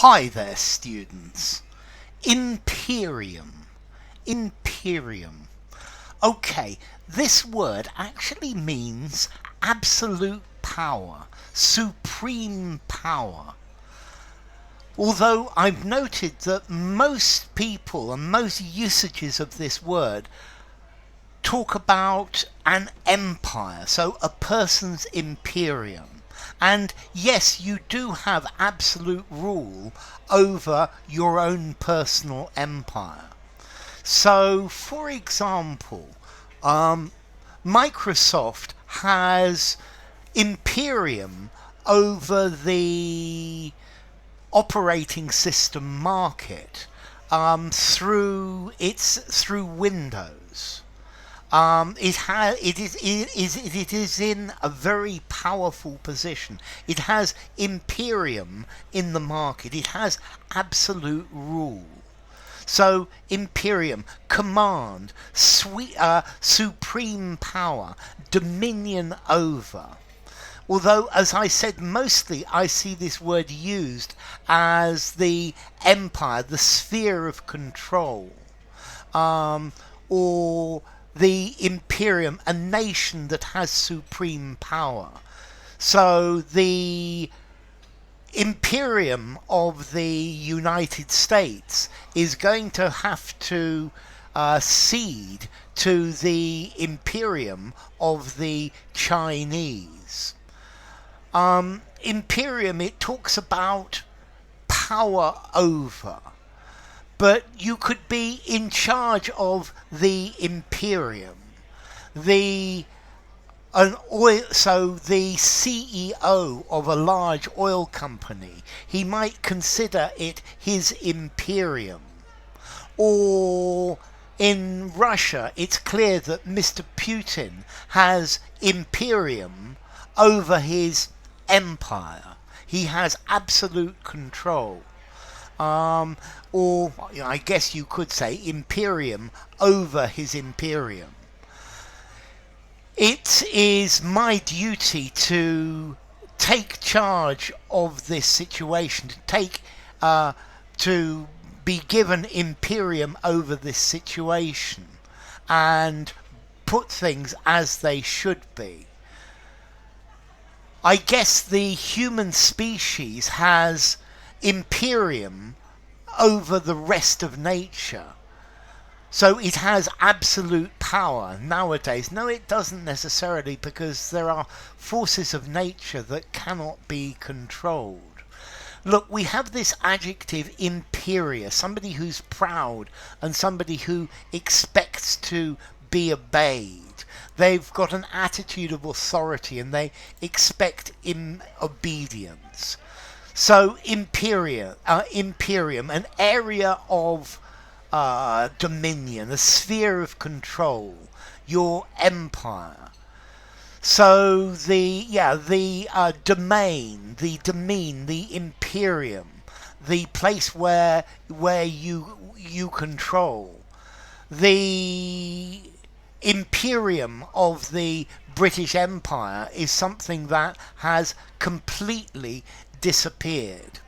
Hi there, students. Imperium. Imperium. Okay, this word actually means absolute power, supreme power. Although I've noted that most people and most usages of this word talk about an empire, so a person's imperium. And yes, you do have absolute rule over your own personal empire. So, for example, Microsoft has Imperium over the operating system market through Windows. It is in a very powerful position. It has Imperium in the market. It has absolute rule. So Imperium, command, supreme power, dominion over. Although, as I said, mostly I see this word used as the empire, the sphere of control, or the Imperium, a nation that has supreme power. So the Imperium of the United States is going to have to cede to the Imperium of the Chinese. Imperium, it talks about power over. But you could be in charge of the Imperium. The CEO of a large oil company, he might consider it his Imperium. Or in Russia, it's clear that Mr. Putin has Imperium over his empire. He has absolute control. Or I guess you could say Imperium over his Imperium. It is my duty to take charge of this situation, to be given Imperium over this situation and put things as they should be. I guess the human species has Imperium over the rest of nature. So it has absolute power nowadays. No, it doesn't necessarily, because there are forces of nature that cannot be controlled. Look, we have this adjective imperious, somebody who's proud and somebody who expects to be obeyed. They've got an attitude of authority and they expect obedience. So Imperium, an area of dominion, a sphere of control, your empire. So the domain, the Imperium, the place where you control. The Imperium of the British Empire is something that has completely disappeared.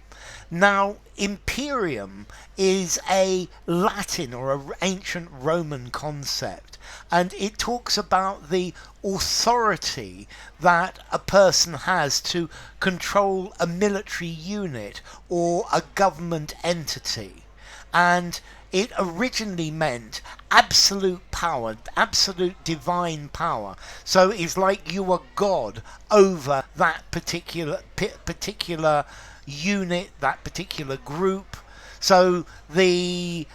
Now, Imperium is a Latin or an ancient Roman concept, and it talks about the authority that a person has to control a military unit or a government entity. And it originally meant absolute power, absolute divine power. So it's like you are God over that particular unit, that particular group. So the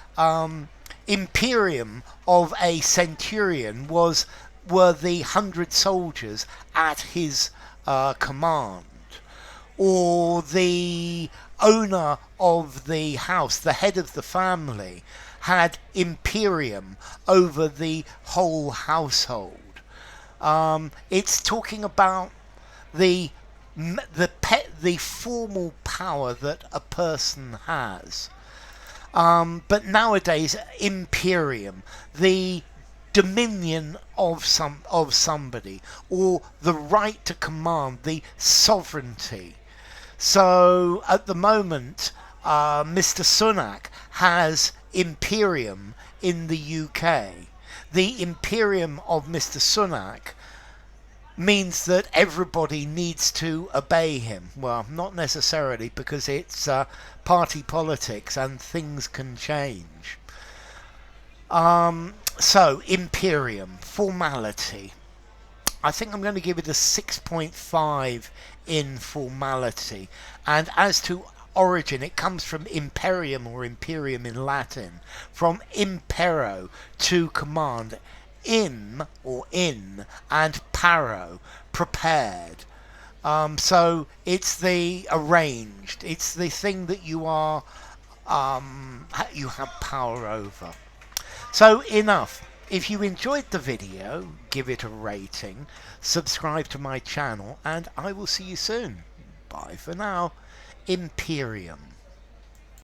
Imperium of a centurion were the 100 soldiers at his command. Or the owner of the house, the head of the family, had Imperium over the whole household. It's talking about the formal power that a person has. But nowadays, Imperium, the dominion of somebody, or the right to command, the sovereignty. So at the moment, Mr. Sunak has Imperium in the UK. The Imperium of Mr. Sunak means that everybody needs to obey him. Well, not necessarily, because it's party politics and things can change. So, Imperium, formality. I think I'm going to give it a 6.5 in formality. And as to origin, it comes from Imperium or Imperium in Latin, from impero, to command, im or in, and paro, prepared. So it's the arranged, it's the thing that you are, you have power over. So enough. If you enjoyed the video, give it a rating, subscribe to my channel, and I will see you soon. Bye for now. Imperium.